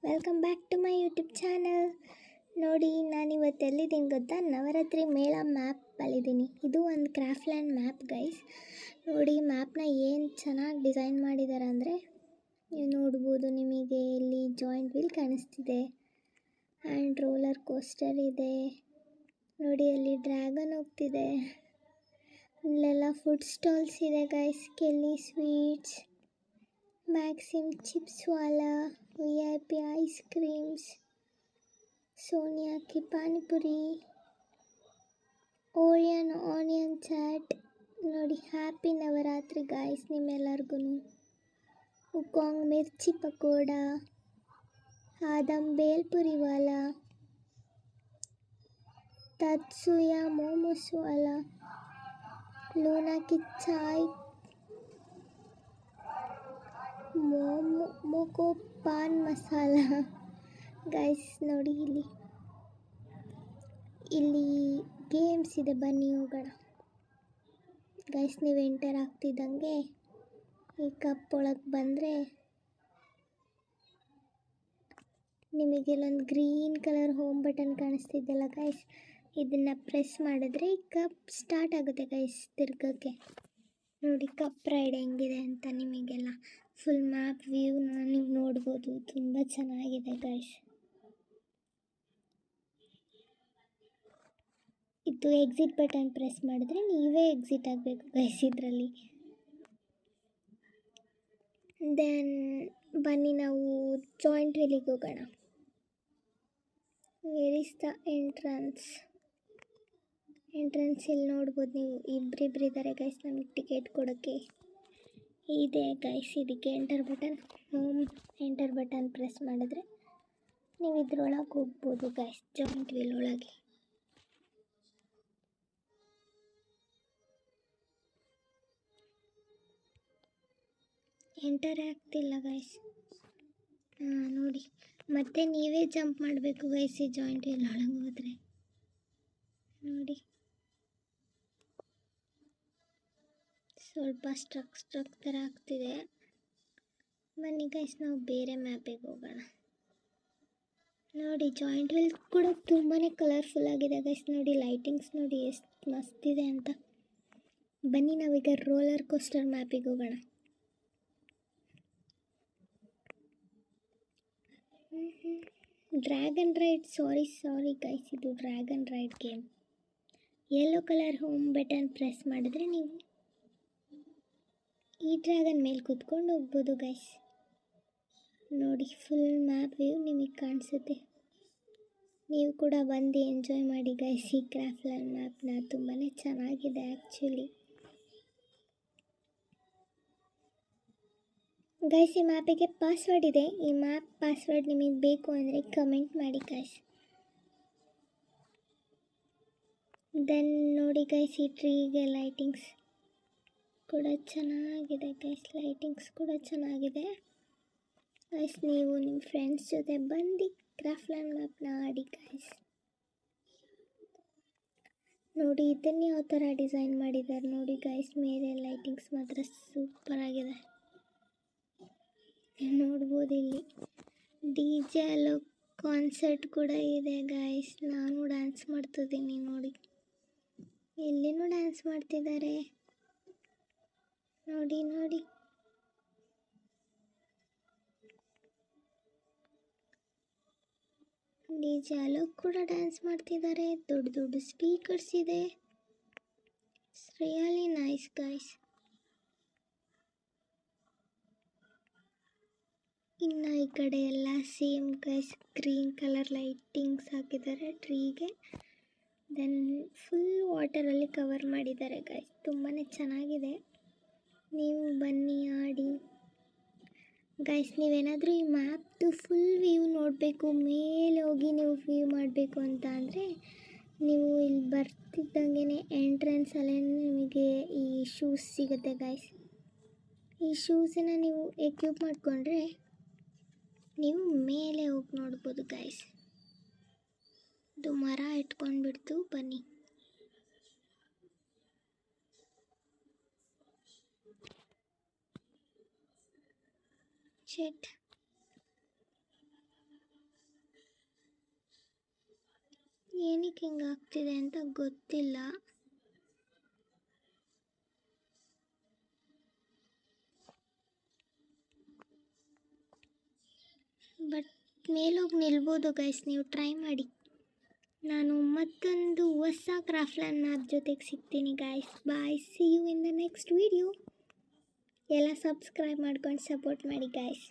Welcome back to my YouTube channel. ನೋಡಿ, ನಾನಿವತ್ತು ಎಲ್ಲಿದ್ದೀನಿ ಗೊತ್ತಾ? ನವರಾತ್ರಿ ಮೇಳ ಮ್ಯಾಪಲ್ಲಿದ್ದೀನಿ. ಇದು ಒಂದು ಕ್ರಾಫ್ಟ್ಲ್ಯಾಂಡ್ ಮ್ಯಾಪ್ ಗೈಸ್. ನೋಡಿ, ಮ್ಯಾಪ್ನ ಏನು ಚೆನ್ನಾಗಿ ಡಿಸೈನ್ ಮಾಡಿದ್ದಾರೆ ಅಂದರೆ, ನೀವು ನೋಡ್ಬೋದು. ನಿಮಗೆ ಇಲ್ಲಿ ಜಾಯಿಂಟ್ ವೀಲ್ ಕಾಣಿಸ್ತಿದೆ ಆ್ಯಂಡ್ ರೋಲರ್ ಕೋಸ್ಟರ್ ಇದೆ. ನೋಡಿ, ಅಲ್ಲಿ ಡ್ರ್ಯಾಗನ್ ಹೋಗ್ತಿದೆ. ಇಲ್ಲೆಲ್ಲ ಫುಡ್ ಸ್ಟಾಲ್ಸ್ ಇದೆ guys. Kelly sweets, Maxim chips ವಾಲಾ, VIP ಐಸ್ ಕ್ರೀಮ್ಸ್, ಸೋನಿಯಾ ಕಿ ಪಾನಿಪುರಿ, ಓರಿಯನ್ ಆನಿಯನ್ ಚಾಟ್. ನೋಡಿ, ಹ್ಯಾಪಿ ನವರಾತ್ರಿ ಗಾಯ್ಸ್ ನಿಮ್ಮೆಲ್ಲರಿಗೂ. ಉಕಾಂಗ್ ಮಿರ್ಚಿ ಪಕೋಡ, ಆದಮ್ ಬೇಲ್ಪುರಿ ವಾಲಾ, ತತ್ಸುಯ ಮೋಮೋಸ್ ವಾಲಾ, ಲೂನಾ ಕಿ ಚಾಯ್, ಮೋಕೋ ಪಾನ್ ಮಸಾಲ. ಗೈಸ್ ನೋಡಿ, ಇಲ್ಲಿ ಗೇಮ್ಸ್ ಇದೆ, ಬನ್ನಿ ಹೋಗೋಣ. ಗೈಸ್, ನೀವು ಎಂಟರ್ ಆಗ್ತಿದ್ದಂಗೆ ಈ ಕಪ್ ಒಳಗೆ ಬಂದರೆ ನಿಮಗೆ ಇಲ್ಲೊಂದು ಗ್ರೀನ್ ಕಲರ್ ಹೋಮ್ ಬಟನ್ ಕಾಣಿಸ್ತಿದ್ದಲ್ಲ ಗೈಸ್, ಇದನ್ನು ಪ್ರೆಸ್ ಮಾಡಿದ್ರೆ ಈ ಕಪ್ ಸ್ಟಾರ್ಟ್ ಆಗುತ್ತೆ ಗೈಸ್ ತಿರ್ಗೋಕ್ಕೆ. ನೋಡಿ, ಕಪ್ ರೈಡ್ ಹೆಂಗಿದೆ ಅಂತ ನಿಮಗೆಲ್ಲ ಫುಲ್ ಮ್ಯಾಪ್ ವ್ಯೂನ ನೀವು ನೋಡ್ಬೋದು. ತುಂಬ ಚೆನ್ನಾಗಿದೆ ಗೈಸ್. ಇದು ಎಕ್ಸಿಟ್ ಬಟನ್ ಪ್ರೆಸ್ ಮಾಡಿದ್ರೆ ನೀವೇ ಎಕ್ಸಿಟ್ ಆಗಬೇಕು ಗೈಸ್ ಇದರಲ್ಲಿ. ದೆನ್ ಬನ್ನಿ ನಾವು ಜಾಯಿಂಟ್ ವೀಲಿಗೆ ಹೋಗೋಣ. ವೇರ್ ಇಸ್ ದ ಎಂಟ್ರನ್ಸ್ ಇಲ್ಲಿ ನೋಡ್ಬೋದು ನೀವು. ಇಬ್ಬರಿಬ್ಬರು ಇದ್ದಾರೆ ಗೈಸ್ ನಮಗೆ ಟಿಕೆಟ್ ಕೊಡೋಕ್ಕೆ. ಇದೆ ಗೈಸ್, ಇದಕ್ಕೆ ಎಂಟರ್ ಬಟನ್ ಪ್ರೆಸ್ ಮಾಡಿದ್ರೆ ನೀವು ಇದ್ರೊಳಗೆ ಹೋಗ್ಬೋದು ಗೈಸ್, ಜಾಯಿಂಟ್ ವೀಲ್ ಒಳಗೆ. ಎಂಟರೇ ಆಗ್ತಿಲ್ಲ ಗೈಸ್. ನೋಡಿ, ಮತ್ತೆ ನೀವೇ ಜಂಪ್ ಮಾಡಬೇಕು ಗೈಸ್ ಈ ಜಾಯಿಂಟ್ ವೀಲ್ ಒಳಗೆ ಹೋದರೆ. ನೋಡಿ, ಸ್ವಲ್ಪ ಸ್ಟ್ರಕ್ ಥರ ಆಗ್ತಿದೆ. ಬನ್ನಿ ಗೈಸ್, ನಾವು ಬೇರೆ ಮ್ಯಾಪಿಗೆ ಹೋಗೋಣ. ನೋಡಿ, ಜಾಯಿಂಟ್ ವೀಲ್ ಕೂಡ ತುಂಬಾ ಕಲರ್ಫುಲ್ ಆಗಿದೆ ಗೈಸ್. ನೋಡಿ, ಲೈಟಿಂಗ್ಸ್ ನೋಡಿ ಎಷ್ಟು ಮಸ್ತಿದೆ ಅಂತ. ಬನ್ನಿ ನಾವೀಗ ರೋಲರ್ ಕೋಸ್ಟರ್ ಮ್ಯಾಪಿಗೆ ಹೋಗೋಣ. ಡ್ರ್ಯಾಗನ್ ರೈಡ್, ಸಾರಿ ಗೈಸ್, ಇದು dragon ride game. Yellow colour home button press ಮಾಡಿದ್ರೆ ನೀವು ಈ ಡ್ರ್ಯಾಗನ್ ಮೇಲೆ ಕೂತ್ಕೊಂಡು ಹೋಗ್ಬೋದು ಗೈಸ್. ನೋಡಿ, ಫುಲ್ ಮ್ಯಾಪ್ ವ್ಯೂ ನಿಮಗೆ ಕಾಣಿಸುತ್ತೆ. ನೀವು ಕೂಡ ಬಂದು ಎಂಜಾಯ್ ಮಾಡಿ ಗೈಸ್ ಈ ಕ್ರಾಫ್ಟ್ಲ್ಯಾಂಡ್ ಮ್ಯಾಪ್ನ. ತುಂಬಾ ಚೆನ್ನಾಗಿದೆ ಆ್ಯಕ್ಚುಲಿ ಗೈಸ್. ಈ ಮ್ಯಾಪಿಗೆ ಪಾಸ್ವರ್ಡ್ ಇದೆ. ಈ ಮ್ಯಾಪ್ ಪಾಸ್ವರ್ಡ್ ನಿಮಗೆ ಬೇಕು ಅಂದರೆ ಕಮೆಂಟ್ ಮಾಡಿ ಗೈಸ್. ದೆನ್ ನೋಡಿ ಗೈಸ್, ಈ ಟ್ರೀಗೆ ಲೈಟಿಂಗ್ಸ್ ಕೂಡ ಚೆನ್ನಾಗಿದೆ ಗೈಸ್. ಗೈಸ್, ನೀವು ನಿಮ್ಮ ಫ್ರೆಂಡ್ಸ್ ಜೊತೆ ಬಂದು ಕ್ರಾಫ್ಟ್ಲ್ಯಾಂಡ್ ಮ್ಯಾಪ್ನ ಆಡಿ ಗೈಸ್. ನೋಡಿ, ಇದನ್ನು ಯಾವ ಥರ ಡಿಸೈನ್ ಮಾಡಿದ್ದಾರೆ ನೋಡಿ ಗೈಸ್. ಮೇಲೆ ಲೈಟಿಂಗ್ಸ್ ಮಾತ್ರ ಸೂಪರ್ ಆಗಿದೆ. ನೋಡ್ಬೋದು ಇಲ್ಲಿ DJ ಅಲ್ಲೋ ಕಾನ್ಸರ್ಟ್ ಕೂಡ ಇದೆ ಗೈಸ್. ನಾನು ಡ್ಯಾನ್ಸ್ ಮಾಡ್ತಿದ್ದೀನಿ ನೋಡಿ. ಇಲ್ಲಿನೂ ಡ್ಯಾನ್ಸ್ ಮಾಡ್ತಿದ್ದಾರೆ ನೋಡಿ. DJ ಅಲ್ಲೋ ಕೂಡ ಡ್ಯಾನ್ಸ್ ಮಾಡ್ತಿದ್ದಾರೆ. ದೊಡ್ಡ ಸ್ಪೀಕರ್ಸ್ ಇದೆ. It's really nice guys. ಇನ್ನು ಈ ಕಡೆ ಎಲ್ಲ same guys, green colour lightings ಹಾಕಿದ್ದಾರೆ ಟ್ರೀಗೆ. ದೆನ್ ಫುಲ್ ವಾಟರಲ್ಲಿ ಕವರ್ ಮಾಡಿದ್ದಾರೆ ಗೈಸ್. ತುಂಬಾ ಚೆನ್ನಾಗಿದೆ. ನೀವು ಬನ್ನಿ ಆಡಿ ಗೈಸ್. ನೀವೇನಾದರೂ ಈ ಮ್ಯಾಪ್ದು ಫುಲ್ ವ್ಯೂ ನೋಡಬೇಕು, ಮೇಲೆ ಹೋಗಿ ನೀವು ವ್ಯೂ ಮಾಡಬೇಕು ಅಂತ ಅಂದರೆ ನೀವು ಇಲ್ಲಿ ಬರ್ತಿದ್ದಂಗೆ ಎಂಟ್ರೆನ್ಸಲ್ಲೇ ನಿಮಗೆ ಈ ಶೂಸ್ ಸಿಗುತ್ತೆ ಗೈಸ್. ಈ ಶೂಸನ್ನು ನೀವು ಎಕ್ವಿಪ್ ಮಾಡಿಕೊಂಡ್ರೆ ನೀವು ಮೇಲೆ ಹೋಗಿ ನೋಡ್ಬೋದು ಗೈಸ್. ಇದು ಮರ ಇಟ್ಕೊಂಡ್ಬಿಡ್ತು. ಬನ್ನಿ, ಶೆಟ್ ಏನಕ್ಕೆ ಹಿಂಗೆ ಆಗ್ತಿದೆ ಅಂತ ಗೊತ್ತಿಲ್ಲ. ಬಟ್ ಮೇಲೋಗಿ ನಿಲ್ಬೋದು ಗೈಸ್, ನೀವು ಟ್ರೈ ಮಾಡಿ. ನಾನು ಮತ್ತೊಂದು ಹೊಸ ಕ್ರಾಫ್ಟ್ ಜೊತೆಗೆ ಸಿಗ್ತೀನಿ guys. Bye, see you in the next video. ಎಲ್ಲ ಸಬ್ಸ್ಕ್ರೈಬ್ ಮಾಡ್ಕೊಂಡು ಸಪೋರ್ಟ್ ಮಾಡಿ ಗೈಸ್.